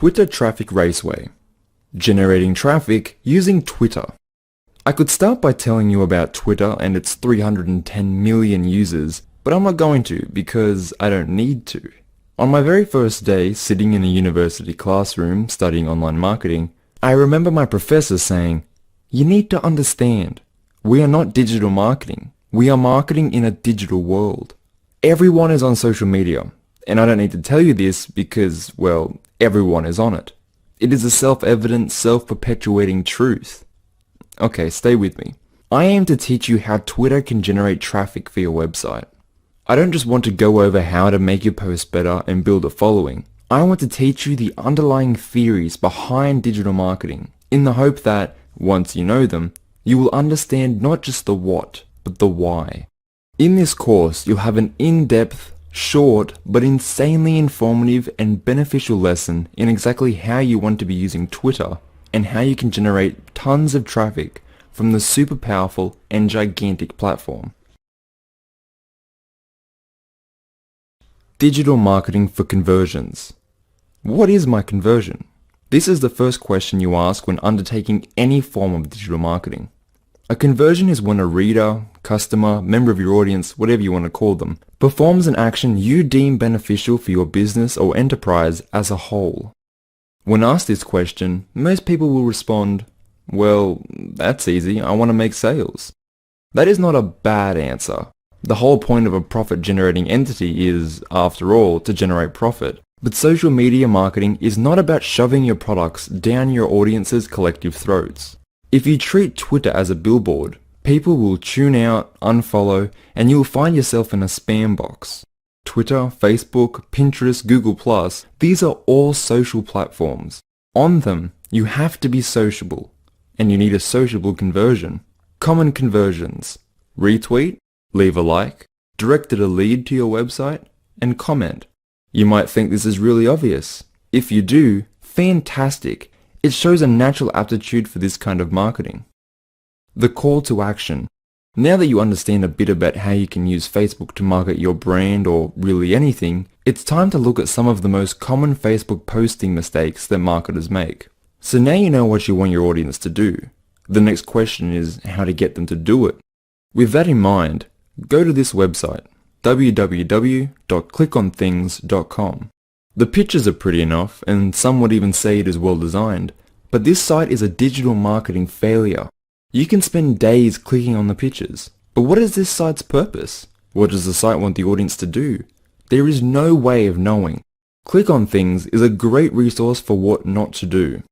Twitter Traffic Raceway. Generating traffic using Twitter. I could start by telling you about Twitter and its 310 million users, but I'm not going to because I don't need to. On my very first day sitting in a university classroom studying online marketing, I remember my professor saying, "You need to understand, we are not digital marketing. We are marketing in a digital world. Everyone is on social media, and I don't need to tell you this because, well, everyone is on it. It is a self-evident, self-perpetuating truth." Okay, stay with me. I aim to teach you how Twitter can generate traffic for your website. I don't just want to go over how to make your post better and build a following. I want to teach you the underlying theories behind digital marketing in the hope that, once you know them, you will understand not just the what, but the why. In this course, you'll have an in-depth, short, but insanely informative and beneficial lesson in exactly how you want to be using Twitter and how you can generate tons of traffic from the super powerful and gigantic platform. Digital marketing for conversions. What is my conversion? This is the first question you ask when undertaking any form of digital marketing. A conversion is when a reader, customer, member of your audience, whatever you want to call them, performs an action you deem beneficial for your business or enterprise as a whole. When asked this question, most people will respond, "Well, that's easy, I want to make sales." That is not a bad answer. The whole point of a profit-generating entity is, after all, to generate profit. But social media marketing is not about shoving your products down your audience's collective throats. If you treat Twitter as a billboard, people will tune out, unfollow, and you will find yourself in a spam box. Twitter, Facebook, Pinterest, Google+, these are all social platforms. On them, you have to be sociable, and you need a sociable conversion. Common conversions: retweet, leave a like, directed a lead to your website, and comment. You might think this is really obvious. If you do, fantastic. It shows a natural aptitude for this kind of marketing. The call to action. Now that you understand a bit about how you can use Facebook to market your brand or really anything, it's time to look at some of the most common Facebook posting mistakes that marketers make. So now you know what you want your audience to do. The next question is how to get them to do it. With that in mind, go to this website, www.clickonthings.com. The pictures are pretty enough, and some would even say it is well designed, but this site is a digital marketing failure. You can spend days clicking on the pictures, but what is this site's purpose? What does the site want the audience to do? There is no way of knowing. Click on Things is a great resource for what not to do.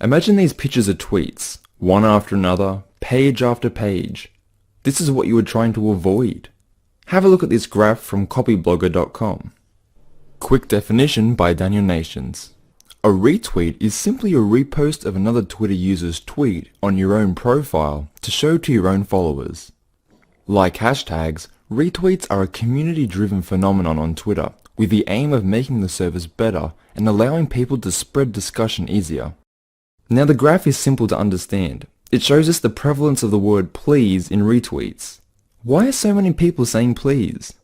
Imagine these pictures are tweets, one after another, page after page. This is what you are trying to avoid. Have a look at this graph from copyblogger.com. Quick definition by Daniel Nations. A retweet is simply a repost of another Twitter user's tweet on your own profile to show to your own followers. Like hashtags, retweets are a community-driven phenomenon on Twitter with the aim of making the service better and allowing people to spread discussion easier. Now the graph is simple to understand. It shows us the prevalence of the word please in retweets. Why are so many people saying please?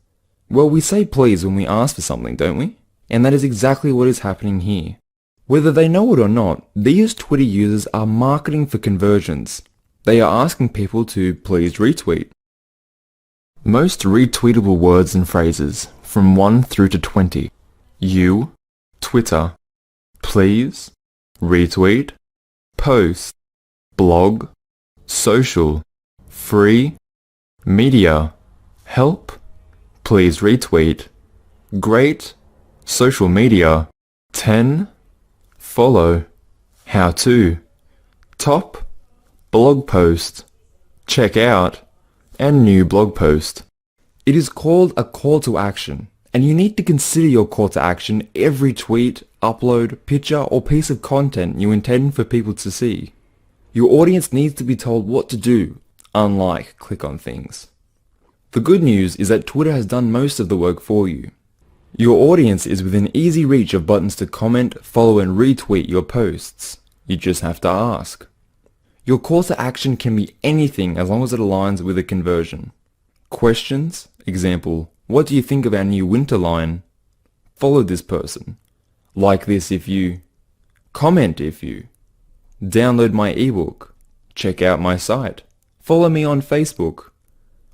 Well, we say please when we ask for something, don't we? And that is exactly what is happening here. Whether they know it or not, these Twitter users are marketing for conversions. They are asking people to please retweet. Most retweetable words and phrases, from 1 through to 20. You, Twitter, please, retweet, post, blog, social, free, media, help, please retweet, great, social media, 10, follow, how to, top, blog post, check out, and new blog post. It is called a call to action, and you need to consider your call to action every tweet, upload, picture, or piece of content you intend for people to see. Your audience needs to be told what to do, unlike click on things. The good news is that Twitter has done most of the work for you. Your audience is within easy reach of buttons to comment, follow, and retweet your posts. You just have to ask. Your call to action can be anything as long as it aligns with a conversion. Questions, example, what do you think of our new winter line? Follow this person. Like this if you... comment if you, download my ebook, check out my site, follow me on Facebook,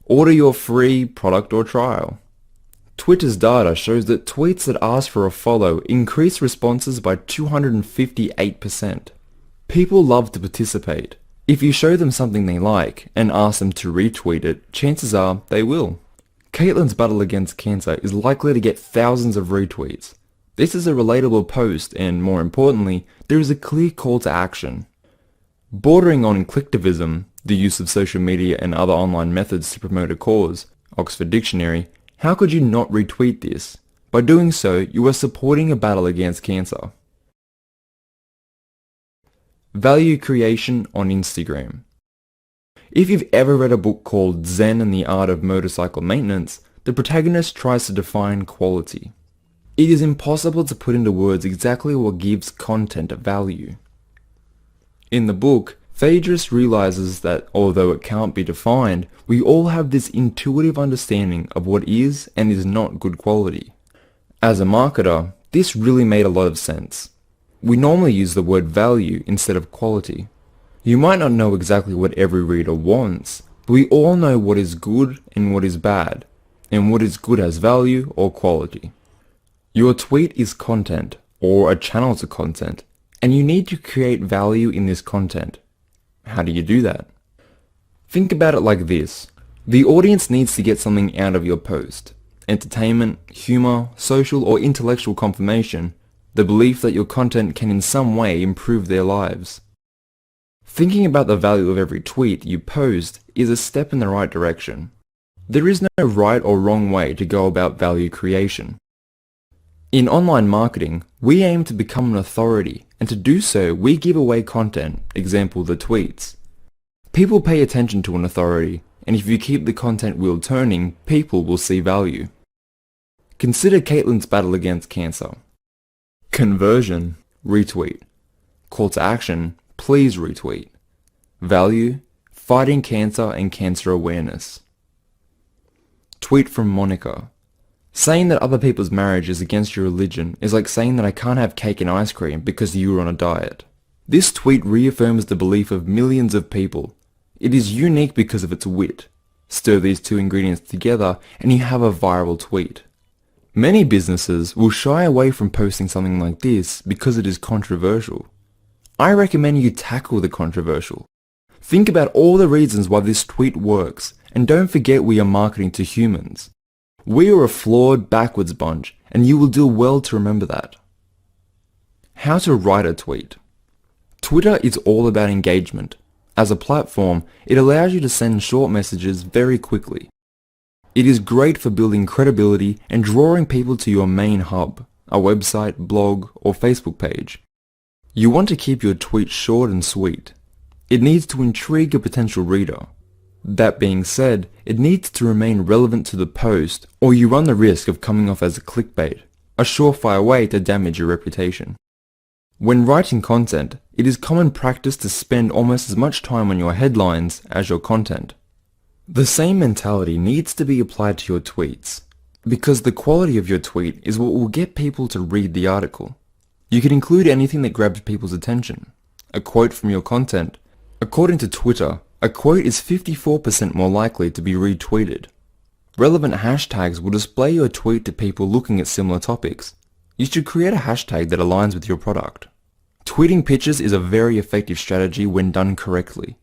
order your free product or trial. Twitter's data shows that tweets that ask for a follow increase responses by 258%. People love to participate. If you show them something they like and ask them to retweet it, chances are they will. Caitlin's battle against cancer is likely to get thousands of retweets. This is a relatable post and, more importantly, there is a clear call to action. Bordering on clicktivism, the use of social media and other online methods to promote a cause, Oxford Dictionary, how could you not retweet this? By doing so, you are supporting a battle against cancer. Value creation on Instagram. If you've ever read a book called Zen and the Art of Motorcycle Maintenance, the protagonist tries to define quality. It is impossible to put into words exactly what gives content value. In the book, Phaedrus realizes that although it can't be defined, we all have this intuitive understanding of what is and is not good quality. As a marketer, this really made a lot of sense. We normally use the word value instead of quality. You might not know exactly what every reader wants, but we all know what is good and what is bad, and what is good has value or quality. Your tweet is content, or a channel to content, and you need to create value in this content. How do you do that? Think about it like this. The audience needs to get something out of your post. Entertainment, humor, social or intellectual confirmation, the belief that your content can in some way improve their lives. Thinking about the value of every tweet you post is a step in the right direction. There is no right or wrong way to go about value creation. In online marketing, we aim to become an authority, and to do so, we give away content, example the tweets. People pay attention to an authority, and if you keep the content wheel turning, people will see value. Consider Caitlin's battle against cancer. Conversion, retweet. Call to action, please retweet. Value, fighting cancer and cancer awareness. Tweet from Monica. Saying that other people's marriage is against your religion is like saying that I can't have cake and ice cream because you were on a diet. This tweet reaffirms the belief of millions of people. It is unique because of its wit. Stir these two ingredients together and you have a viral tweet. Many businesses will shy away from posting something like this because it is controversial. I recommend you tackle the controversial. Think about all the reasons why this tweet works, and don't forget we are marketing to humans. We are a flawed, backwards bunch, and you will do well to remember that. How to write a tweet. Twitter is all about engagement. As a platform, it allows you to send short messages very quickly. It is great for building credibility and drawing people to your main hub, a website, blog, or Facebook page. You want to keep your tweet short and sweet. It needs to intrigue a potential reader. That being said, it needs to remain relevant to the post, or you run the risk of coming off as a clickbait, a surefire way to damage your reputation. When writing content, it is common practice to spend almost as much time on your headlines as your content. The same mentality needs to be applied to your tweets, because the quality of your tweet is what will get people to read the article. You can include anything that grabs people's attention. A quote from your content. According to Twitter, a quote is 54% more likely to be retweeted. Relevant hashtags will display your tweet to people looking at similar topics. You should create a hashtag that aligns with your product. Tweeting pictures is a very effective strategy when done correctly.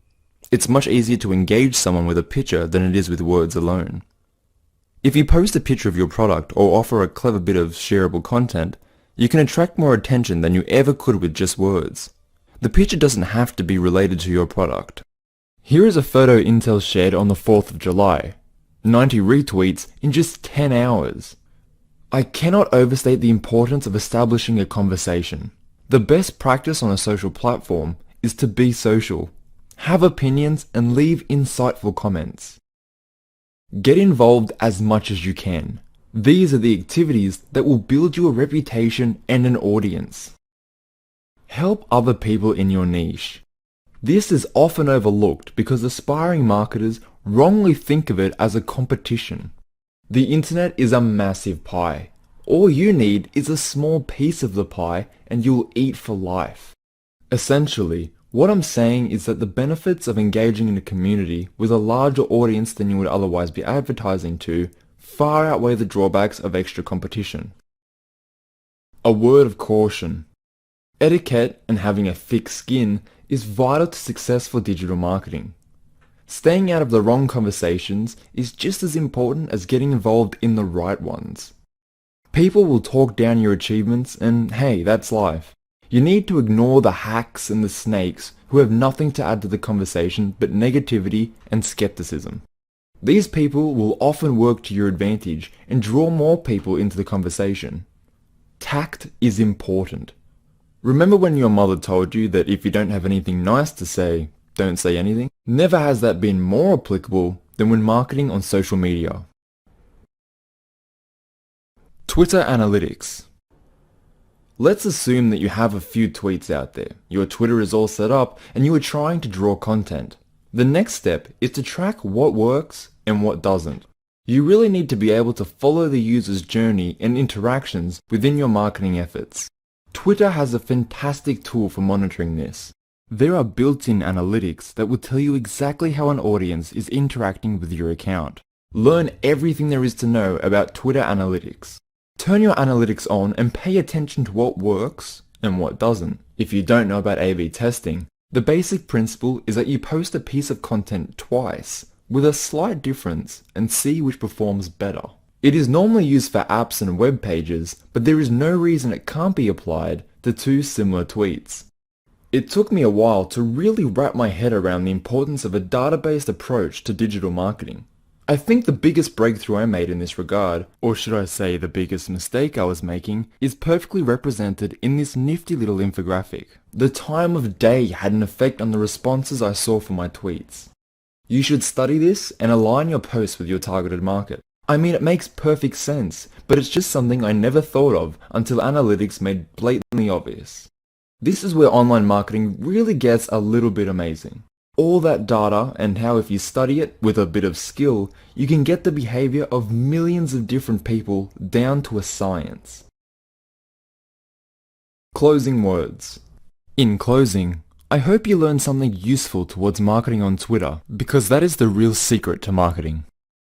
It's much easier to engage someone with a picture than it is with words alone. If you post a picture of your product or offer a clever bit of shareable content, you can attract more attention than you ever could with just words. The picture doesn't have to be related to your product. Here is a photo Intel shared on the 4th of July. 90 retweets in just 10 hours. I cannot overstate the importance of establishing a conversation. The best practice on a social platform is to be social. Have opinions and leave insightful comments. Get involved as much as you can. These are the activities that will build you a reputation and an audience. Help other people in your niche. This is often overlooked because aspiring marketers wrongly think of it as a competition. The internet is a massive pie. All you need is a small piece of the pie and you'll eat for life. Essentially, what I'm saying is that the benefits of engaging in a community with a larger audience than you would otherwise be advertising to far outweigh the drawbacks of extra competition. A word of caution. Etiquette and having a thick skin is vital to successful digital marketing. Staying out of the wrong conversations is just as important as getting involved in the right ones. People will talk down your achievements and hey, that's life. You need to ignore the hacks and the snakes who have nothing to add to the conversation but negativity and skepticism. These people will often work to your advantage and draw more people into the conversation. Tact is important. Remember when your mother told you that if you don't have anything nice to say, don't say anything? Never has that been more applicable than when marketing on social media. Twitter analytics. Let's assume that you have a few tweets out there, your Twitter is all set up, and you are trying to draw content. The next step is to track what works and what doesn't. You really need to be able to follow the user's journey and interactions within your marketing efforts. Twitter has a fantastic tool for monitoring this. There are built-in analytics that will tell you exactly how an audience is interacting with your account. Learn everything there is to know about Twitter analytics. Turn your analytics on and pay attention to what works and what doesn't. If you don't know about A/B testing, the basic principle is that you post a piece of content twice with a slight difference and see which performs better. It is normally used for apps and web pages, but there is no reason it can't be applied to two similar tweets. It took me a while to really wrap my head around the importance of a data-based approach to digital marketing. I think the biggest breakthrough I made in this regard, or should I say the biggest mistake I was making, is perfectly represented in this nifty little infographic. The time of day had an effect on the responses I saw for my tweets. You should study this and align your posts with your targeted market. I mean, it makes perfect sense, but it's just something I never thought of until analytics made blatantly obvious. This is where online marketing really gets a little bit amazing. All that data and how if you study it with a bit of skill, you can get the behavior of millions of different people down to a science. Closing words. In closing, I hope you learned something useful towards marketing on Twitter, because that is the real secret to marketing.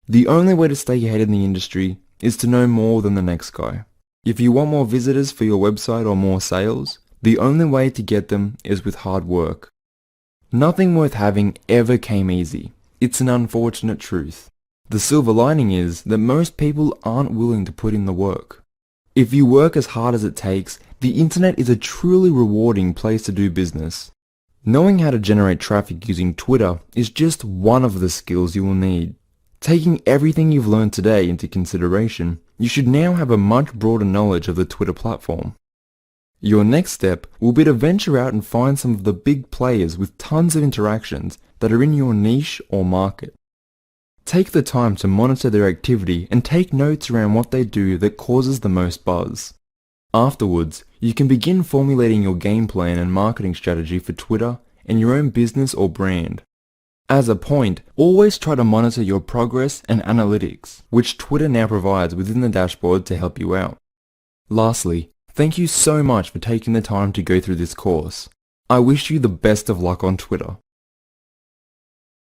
The only way to stay ahead in the industry is to know more than the next guy. If you want more visitors for your website or more sales, the only way to get them is with hard work. Nothing worth having ever came easy. It's an unfortunate truth. The silver lining is that most people aren't willing to put in the work. If you work as hard as it takes, the internet is a truly rewarding place to do business. Knowing how to generate traffic using Twitter is just one of the skills you will need. Taking everything you've learned today into consideration, you should now have a much broader knowledge of the Twitter platform. Your next step will be to venture out and find some of the big players with tons of interactions that are in your niche or market. Take the time to monitor their activity and take notes around what they do that causes the most buzz. Afterwards, you can begin formulating your game plan and marketing strategy for Twitter and your own business or brand. As a point, always try to monitor your progress and analytics, which Twitter now provides within the dashboard to help you out. Lastly, thank you so much for taking the time to go through this course. I wish you the best of luck on Twitter.